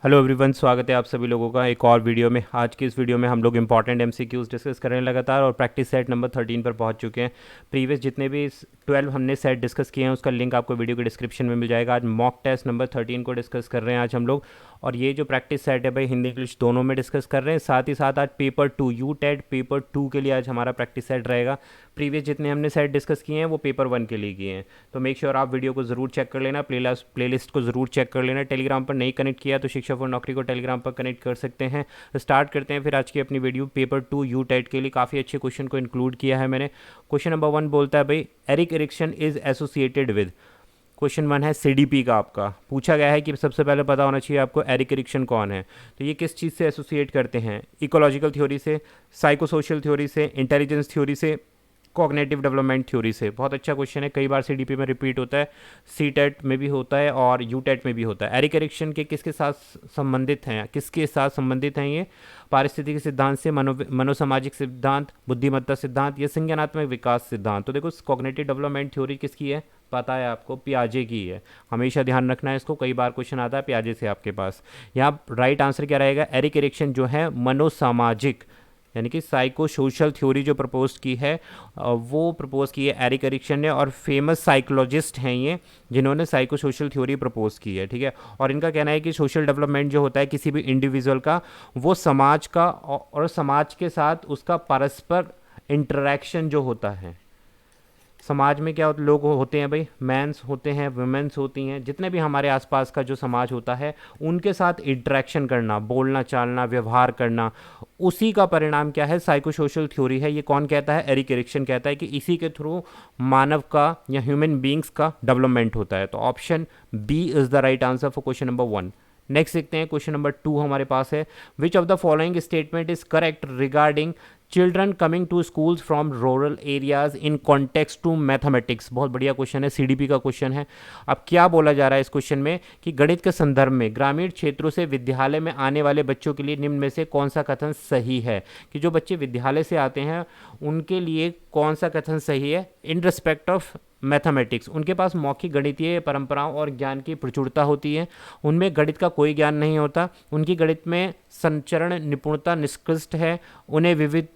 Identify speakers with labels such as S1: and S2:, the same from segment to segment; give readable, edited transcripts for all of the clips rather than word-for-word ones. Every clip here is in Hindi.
S1: हेलो एवरीवन, स्वागत है आप सभी लोगों का एक और वीडियो में। आज की इस वीडियो में हम लोग इंपॉर्टेंट एमसीक्यूज डिस्कस कर रहे हैं लगातार, और प्रैक्टिस सेट नंबर 13 पर पहुंच चुके हैं। प्रीवियस जितने भी 12 हमने सेट डिस्कस किए हैं उसका लिंक आपको वीडियो के डिस्क्रिप्शन में मिल जाएगा। आज मॉक टेस्ट नंबर 13 को डिस्कस कर रहे हैं आज हम लोग, और ये जो प्रैक्टिस सेट है भाई हिंदी इंग्लिश दोनों में डिस्कस कर रहे हैं। साथ ही साथ आज पेपर 2 यूटेट पेपर 2 के लिए आज हमारा प्रैक्टिस सेट रहेगा। प्रीवियस जितने हमने सेट डिस्कस किए हैं वो पेपर 1 के लिए किए हैं, तो मेक श्योर आप वीडियो को ज़रूर चेक कर लेना, प्लेलिस्ट को ज़रूर चेक कर लेना। टेलीग्राम पर नहीं कनेक्ट किया तो शिक्षा फॉर नौकरी को टेलीग्राम पर कनेक्ट कर सकते हैं। स्टार्ट करते हैं फिर आज की अपनी वीडियो। पेपर 2 यूटेट के लिए काफ़ी अच्छे क्वेश्चन को इंक्लूड किया है मैंने। क्वेश्चन नंबर 1 बोलता है भाई Erik Erikson is associated with. Question 1 है सीडीपी का, आपका पूछा गया है कि सबसे पहले पता होना चाहिए आपको एरिक एरिक्सन कौन है। तो ये किस चीज़ से एसोसिएट करते हैं? इकोलॉजिकल थ्योरी से, साइकोसोशल थ्योरी से, इंटेलिजेंस थ्योरी से, कॉग्निटिव डेवलपमेंट थ्योरी से। बहुत अच्छा क्वेश्चन है, कई बार सीडीपी में रिपीट होता है, सीटेट में भी होता है और यूटेट में भी होता है। एरिक एरिक्सन के किसके साथ संबंधित हैं, किसके साथ संबंधित हैं ये? पारिस्थितिकी सिद्धांत से, मनोसामाजिक सिद्धांत, बुद्धिमत्ता सिद्धांत या संज्ञानात्मक विकास सिद्धांत। तो देखो कॉग्निटिव डेवलपमेंट थ्योरी किसकी है पता है आपको? पियाजे की है। हमेशा ध्यान रखना है इसको, कई बार क्वेश्चन आता है पियाजे से आपके पास। यहाँ राइट आंसर क्या रहेगा? एरिक एरिक्सन जो है मनोसामाजिक यानी कि साइको सोशल थ्योरी जो प्रपोज की है वो प्रपोज की है एरिक एरिक्सन ने, और फेमस साइकोलॉजिस्ट हैं ये जिन्होंने साइको सोशल थ्योरी प्रपोज की है, ठीक है। और इनका कहना है कि सोशल डेवलपमेंट जो होता है किसी भी इंडिविजुअल का, वो समाज का और समाज के साथ उसका परस्पर इंटरेक्शन जो होता है। समाज में क्या लोग होते हैं भाई? मैंस होते हैं, वुमेन्स होती हैं, जितने भी हमारे आसपास का जो समाज होता है उनके साथ इंटरेक्शन करना, बोलना चालना, व्यवहार करना, उसी का परिणाम क्या है? साइकोसोशल थ्योरी है। ये कौन कहता है? एरिक एरिक्सन कहता है कि इसी के थ्रू मानव का या ह्यूमन बींग्स का डेवलपमेंट होता है। तो option B is the right answer for question number 1। Next देखते हैं क्वेश्चन नंबर 2 हमारे पास है, which of the following statement is correct regarding children coming to schools from rural areas in context to mathematics. बहुत बढ़िया क्वेश्चन है, सीडीपी का क्वेश्चन है। अब क्या बोला जा रहा है इस क्वेश्चन में कि गणित के संदर्भ में ग्रामीण क्षेत्रों से विद्यालय में आने वाले बच्चों के लिए निम्न में से कौन सा कथन सही है? कि जो बच्चे विद्यालय से आते हैं उनके लिए कौन सा कथन सही है इन रिस्पेक्ट ऑफ मैथमेटिक्स? उनके पास मौखिक गणितीय परंपराओं और ज्ञान की प्रचुरता होती है, उनमें गणित का कोई ज्ञान नहीं होता, उनकी गणित में संचरण निपुणता निष्कृष्ट है, उन्हें विविध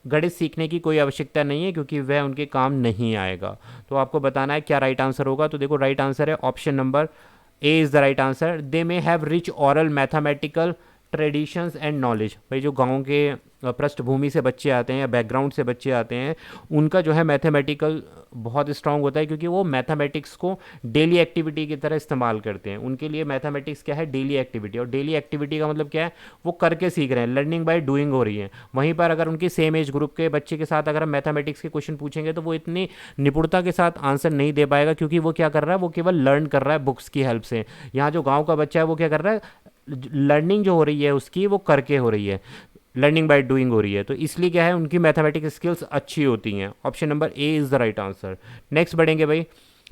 S1: गणित सीखने की कोई आवश्यकता नहीं है क्योंकि वह उनके काम नहीं आएगा। तो आपको बताना है क्या राइट आंसर होगा। तो देखो राइट आंसर है option number A is the right answer. They may have rich oral mathematical traditions and knowledge. भाई जो गाँव के पृष्ठभूमि से बच्चे आते हैं या बैकग्राउंड से बच्चे आते हैं उनका जो है मैथमेटिकल बहुत स्ट्रांग होता है, क्योंकि वो मैथमेटिक्स को डेली एक्टिविटी की तरह इस्तेमाल करते हैं। उनके लिए मैथमेटिक्स क्या है? Daily activity. और डेली एक्टिविटी का मतलब क्या है? वो करके सीख रहे हैं, लर्निंग बाय डूइंग हो रही है। वहीं पर अगर उनकी सेम एज ग्रुप के बच्चे के साथ अगर हम मैथमेटिक्स के क्वेश्चन पूछेंगे तो वो इतनी निपुणता के साथ आंसर नहीं दे पाएगा, क्योंकि वो क्या कर रहा है? वो केवल लर्न कर रहा है बुक्स की हेल्प से। यहाँ जो गाँव का बच्चा है वो क्या कर रहा है? लर्निंग जो हो रही है उसकी वो करके हो रही है, लर्निंग बाय डूइंग हो रही है। तो इसलिए क्या है? उनकी मैथमेटिक्स स्किल्स अच्छी होती हैं। Option number A is the right answer. Next बढ़ेंगे भाई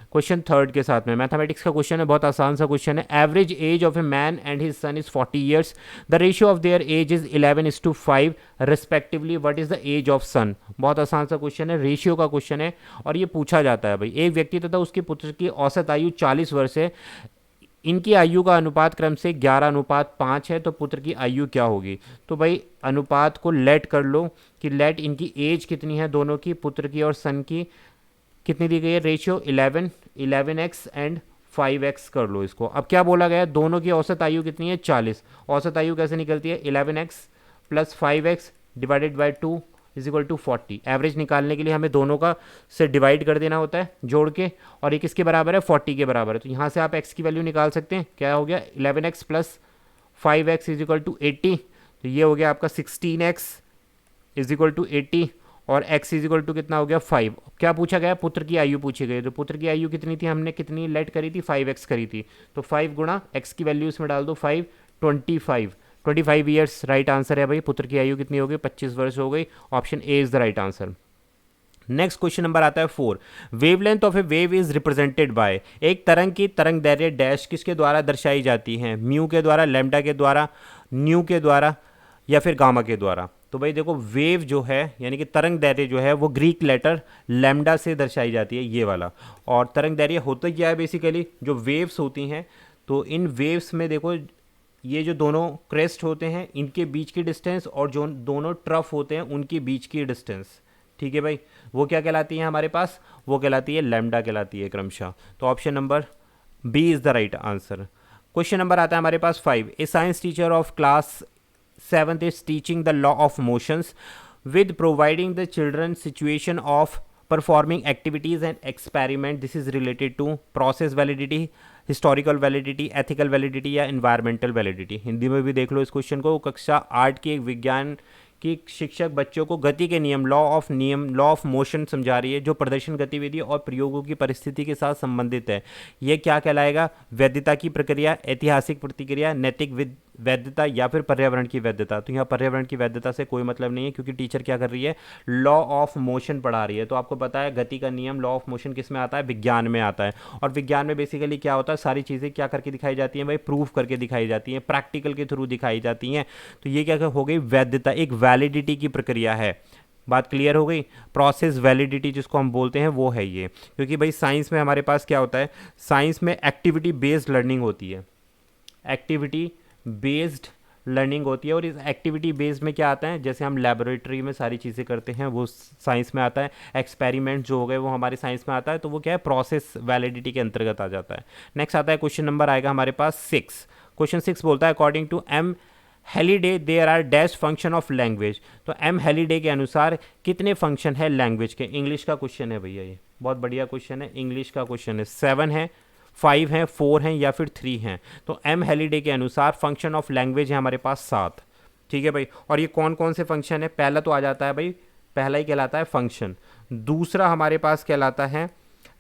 S1: क्वेश्चन 3 के साथ में। मैथमेटिक्स का क्वेश्चन है, बहुत आसान सा क्वेश्चन है। Average age of a man and his son is 40 years. The ratio of their age is 11:5 respectively. What is the age of son? बहुत आसान सा क्वेश्चन है, रेशियो का क्वेश्चन है, और ये पूछा जाता है भाई एक व्यक्ति तथा उसके पुत्र की औसत आयु 40 वर्ष है, इनकी आयु का अनुपात क्रम से 11:5 है, तो पुत्र की आयु क्या होगी? तो भाई अनुपात को लेट कर लो कि लेट इनकी एज कितनी है दोनों की, पुत्र की और सन की, कितनी दी गई है? रेशियो 11x एंड 5x कर लो इसको। अब क्या बोला गया? दोनों की औसत आयु कितनी है? 40। औसत आयु कैसे निकलती है? 11x + 5x divided by 2 = 40। Average निकालने के लिए हमें दोनों का से डिवाइड कर देना होता है जोड़ के, और ये किसके बराबर है? 40 के बराबर है। तो यहाँ से आप x की वैल्यू निकाल सकते हैं। क्या हो गया? 11x + 5x = 80। तो ये हो गया आपका 16x = 80, और x = कितना हो गया? 5। क्या पूछा गया? पुत्र की आयु पूछी गई। तो पुत्र की आयु कितनी थी? हमने कितनी लेट करी थी? 5x करी थी। तो 5 गुणा x की वैल्यू इसमें डाल दो, 5 25 ईयर्स राइट आंसर है भाई। पुत्र की आयु कितनी हो गई? 25 वर्ष हो गई। Option A is the right answer. Next question number आता है 4। Wavelength of A wave is represented by. एक तरंग की तरंग दैर्घ्य डैश किसके द्वारा दर्शाई जाती है? म्यू के द्वारा, लैम्डा के द्वारा, न्यू के द्वारा, या फिर गामा के द्वारा? तो भाई देखो वेव जो है यानी कि तरंग दैर्घ्य जो है वो ग्रीक लेटर लैम्डा से दर्शाई जाती है, ये वाला। और तरंग दैर्घ्य होता क्या है? बेसिकली जो वेव्स होती हैं, तो इन वेव्स में देखो ये जो दोनों क्रेस्ट होते हैं इनके बीच की डिस्टेंस और जो दोनों ट्रफ होते हैं उनके बीच की डिस्टेंस, ठीक है भाई, वो क्या कहलाती है हमारे पास, वो कहलाती है लैम्डा कहलाती है क्रमशः। तो option number B is the right answer. Question number आता है हमारे पास 5। A science teacher of class 7th is teaching the law of motions with providing the children situation of performing activities and experiment. This is related to process validity, historical validity, ethical validity या इन्वायरमेंटल वैलिडिटी। हिंदी में भी देख लो इस क्वेश्चन को। कक्षा 8 की एक विज्ञान की शिक्षक बच्चों को गति के नियम, लॉ ऑफ मोशन समझा रही है, जो प्रदर्शन गतिविधि और प्रयोगों की परिस्थिति के साथ संबंधित है। यह क्या कहलाएगा, वैधता की प्रक्रिया, ऐतिहासिक प्रतिक्रिया, नैतिक वैधता या फिर पर्यावरण की वैधता। तो यहाँ पर्यावरण की वैधता से कोई मतलब नहीं है, क्योंकि टीचर क्या कर रही है, लॉ ऑफ मोशन पढ़ा रही है। तो आपको पता है गति का नियम, लॉ ऑफ मोशन किस में आता है, विज्ञान में आता है। और विज्ञान में बेसिकली क्या होता है, सारी चीज़ें क्या करके दिखाई जाती हैं भाई, प्रूफ करके दिखाई जाती हैं, प्रैक्टिकल के थ्रू दिखाई जाती हैं। तो ये क्या हो गई, वैधता, एक वैलिडिटी की प्रक्रिया है। बात क्लियर हो गई। प्रोसेस वैलिडिटी जिसको हम बोलते हैं वो है ये, क्योंकि भाई साइंस में हमारे पास क्या होता है, साइंस में एक्टिविटी बेस्ड लर्निंग होती है, एक्टिविटी बेस्ड लर्निंग होती है। और इस एक्टिविटी बेस्ड में क्या आता है, जैसे हम लेबोरेटरी में सारी चीज़ें करते हैं वो साइंस में आता है, एक्सपेरिमेंट जो हो गए वो हमारे साइंस में आता है, तो वो क्या है, प्रोसेस वैलिडिटी के अंतर्गत आ जाता है। नेक्स्ट आता है क्वेश्चन नंबर आएगा हमारे पास 6। क्वेश्चन 6 बोलता है according to M Halliday there are dash function of language. तो एम हेलीडे के अनुसार कितने फंक्शन है लैंग्वेज के। इंग्लिश का क्वेश्चन है भैया, ये बहुत बढ़िया क्वेश्चन है, इंग्लिश का क्वेश्चन है। 7 है, 5 हैं, 4 हैं या फिर 3 हैं। तो एम हेलीडे के अनुसार फंक्शन ऑफ लैंग्वेज है हमारे पास 7, ठीक है भाई। और ये कौन कौन से फंक्शन है, पहला तो आ जाता है भाई, पहला ही कहलाता है फंक्शन। दूसरा हमारे पास कहलाता है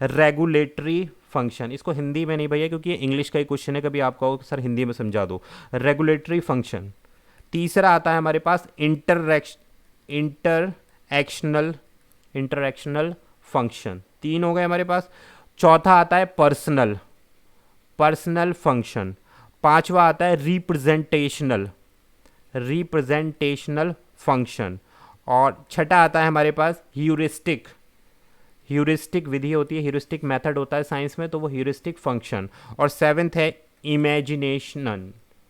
S1: रेगुलेटरी फंक्शन। इसको हिंदी में नहीं भैया, क्योंकि ये इंग्लिश का ही क्वेश्चन है, कभी आप कहो सर हिंदी में समझा दो, रेगुलेटरी फंक्शन। तीसरा आता है हमारे पास इंटरएक्शनल फंक्शन, 3 हो गए हमारे पास। चौथा आता है पर्सनल फंक्शन। पांचवा आता है रिप्रेजेंटेशनल फंक्शन। और छठा आता है हमारे पास ह्यूरिस्टिक विधि होती है, ह्यूरिस्टिक मेथड होता है साइंस में, तो वो ह्यूरिस्टिक फंक्शन। और 7th है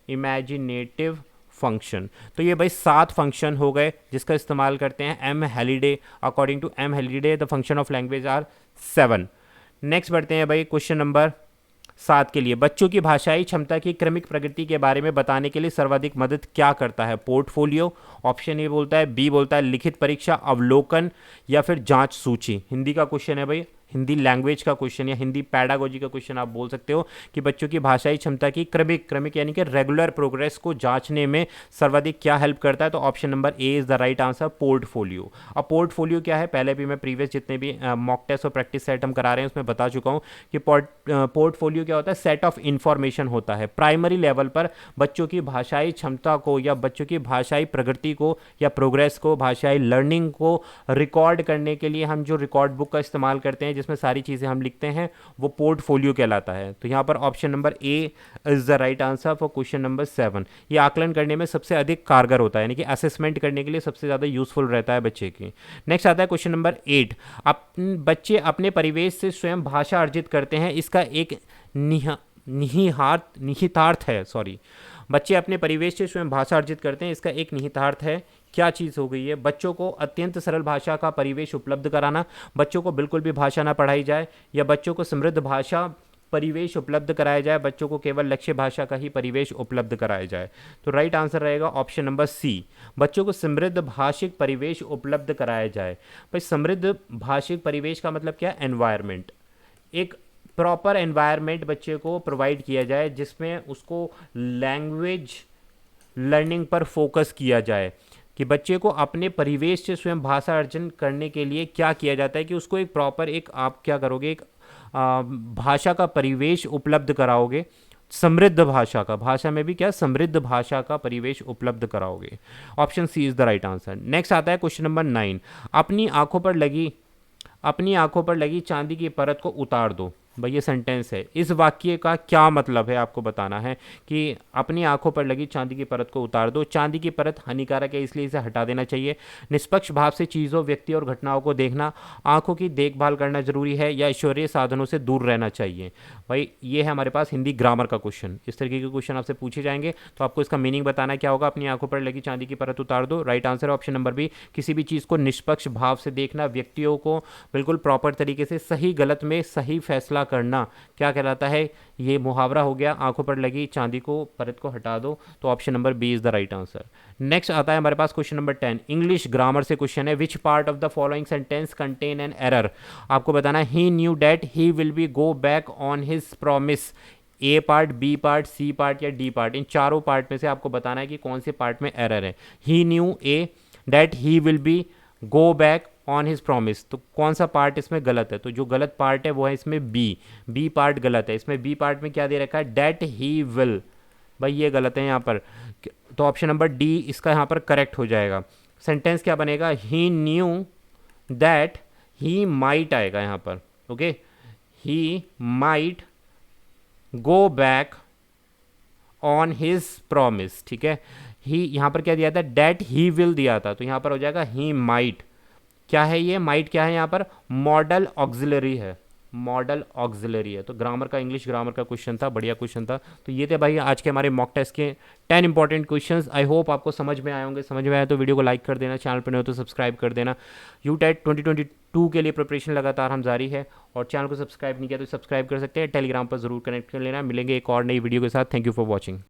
S1: इमेजिनेटिव फंक्शन। तो ये भाई 7 फंक्शन हो गए जिसका इस्तेमाल करते हैं M Halliday. According to M Halliday the function of language are 7। Next बढ़ते हैं भाई क्वेश्चन नंबर 7 के लिए। बच्चों की भाषाई क्षमता की क्रमिक प्रगति के बारे में बताने के लिए सर्वाधिक मदद क्या करता है, पोर्टफोलियो। ऑप्शन ए बोलता है, बी बोलता है लिखित परीक्षा, अवलोकन या फिर जांच सूची। हिंदी का क्वेश्चन है भाई, हिंदी लैंग्वेज का क्वेश्चन या हिंदी पैडागोजी का क्वेश्चन आप बोल सकते हो कि बच्चों की भाषाई क्षमता की क्रमिक यानी कि रेगुलर प्रोग्रेस को जांचने में सर्वाधिक क्या हेल्प करता है। तो option number A is the right answer, portfolio. अब पोर्टफोलियो क्या है, पहले भी मैं प्रीवियस जितने भी मॉक टेस्ट और प्रैक्टिस सेट हम करा रहे हैं उसमें बता चुका हूँ कि पोर्टफोलियो क्या होता है, सेट ऑफ इंफॉर्मेशन होता है। प्राइमरी लेवल पर बच्चों की भाषाई क्षमता को या बच्चों की भाषाई प्रगति को या प्रोग्रेस को, भाषाई लर्निंग को रिकॉर्ड करने के लिए हम जो रिकॉर्ड बुक का इस्तेमाल करते हैं जिसमें सारी चीज़ें हम लिखते हैं, वो पोर्टफोलियो कहलाता है। तो यहाँ पर option number A is the right answer for question number 7। ये आकलन करने में सबसे अधिक कारगर होता है, यानी कि असेसमेंट करने के लिए सबसे ज़्यादा यूजफुल रहता है बच्चे की। नेक्स्ट आता है क्वेश्चन नंबर 8। बच्चे अपने परिवेश से स्वयं भाषा अर्जित करते हैं, इसका एक निहितार्थ है, बच्चे अपने परिवेश से स्वयं भाषा अर्जित करते हैं, इसका एक निहितार्थ है। क्या चीज़ हो गई है, बच्चों को अत्यंत सरल भाषा का परिवेश उपलब्ध कराना, बच्चों को बिल्कुल भी भाषा ना पढ़ाई जाए, या बच्चों को समृद्ध भाषा परिवेश उपलब्ध कराया जाए, बच्चों को केवल लक्ष्य भाषा का ही परिवेश उपलब्ध कराया जाए। तो राइट आंसर रहेगा ऑप्शन नंबर सी, बच्चों को समृद्ध भाषिक परिवेश उपलब्ध कराया जाए। भाई समृद्ध भाषिक परिवेश का मतलब क्या, एनवायरनमेंट, एक प्रॉपर एनवायरनमेंट बच्चे को प्रोवाइड किया जाए जिसमें उसको लैंग्वेज लर्निंग पर फोकस किया जाए, कि बच्चे को अपने परिवेश से स्वयं भाषा अर्जन करने के लिए क्या किया जाता है कि उसको एक प्रॉपर आप क्या करोगे, एक भाषा का परिवेश उपलब्ध कराओगे, समृद्ध भाषा में भी क्या, समृद्ध भाषा का परिवेश उपलब्ध कराओगे। Option C is the right answer. Next आता है क्वेश्चन नंबर 9। अपनी आंखों पर लगी चांदी की परत को उतार दो। भाई ये सेंटेंस है, इस वाक्य का क्या मतलब है आपको बताना है कि अपनी आंखों पर लगी चांदी की परत को उतार दो, चांदी की परत हानिकारक है इसलिए इसे हटा देना चाहिए, निष्पक्ष भाव से चीज़ों, व्यक्ति और घटनाओं को देखना, आंखों की देखभाल करना जरूरी है, या ईश्वरीय साधनों से दूर रहना चाहिए। भाई ये है हमारे पास हिंदी ग्रामर का क्वेश्चन। इस तरीके के क्वेश्चन आपसे पूछे जाएंगे तो आपको इसका मीनिंग बताना क्या होगा, अपनी आंखों पर लगी चांदी की परत उतार दो। राइट आंसर है ऑप्शन नंबर बी, किसी भी चीज़ को निष्पक्ष भाव से देखना, व्यक्तियों को बिल्कुल प्रॉपर तरीके से सही गलत में सही फैसला करना क्या कहलाता है, ये मुहावरा हो गया, आंखों पर लगी चांदी को परत को हटा दो। तो option number B is the right answer. Next आता है हमारे पास क्वेश्चन नंबर 10, इंग्लिश ग्रामर से क्वेश्चन है, which part of the following sentence contain an error. आपको बताना है he knew that he will be go back on his promise, A part, B part, C part या डी पार्ट, इन चारों पार्ट में से आपको बताना है कि कौन से पार्ट में एरर है। He knew a, that he will be, go back on his promise, तो कौन सा पार्ट इसमें गलत है, तो जो गलत पार्ट है वो है इसमें बी पार्ट गलत है। इसमें बी पार्ट में क्या दे रखा है, डैट ही विल, भाई ये गलत है यहाँ पर, तो ऑप्शन नंबर डी इसका यहाँ पर करेक्ट हो जाएगा। सेंटेंस क्या बनेगा, ही न्यू दैट ही माइट आएगा यहाँ पर, okay, he might go back on his promise, ठीक है। ही यहाँ पर क्या दिया था, डैट ही विल दिया था, तो यहाँ पर हो जाएगा ही माइट। क्या है ये माइट, क्या है यहाँ पर, मॉडल ऑक्सिलरी है, मॉडल ऑक्सिलरी है। तो ग्रामर का, इंग्लिश ग्रामर का क्वेश्चन था, बढ़िया क्वेश्चन था। तो ये थे भाई आज के हमारे मॉक टेस्ट के 10 इंपॉर्टेंट क्वेश्चंस। आई होप आपको समझ में आए होंगे, समझ में आया तो वीडियो को लाइक कर देना, चैनल पर नहीं हो तो सब्सक्राइब कर देना। यूटेट 2022 के लिए प्रिपरेशन लगातार हम जारी है, और चैनल को सब्सक्राइब नहीं किया तो सब्सक्राइब कर सकते हैं, टेलीग्राम पर जरूर कनेक्ट कर लेना। मिलेंगे एक और नई वीडियो के साथ, थैंक यू फॉर वॉचिंग।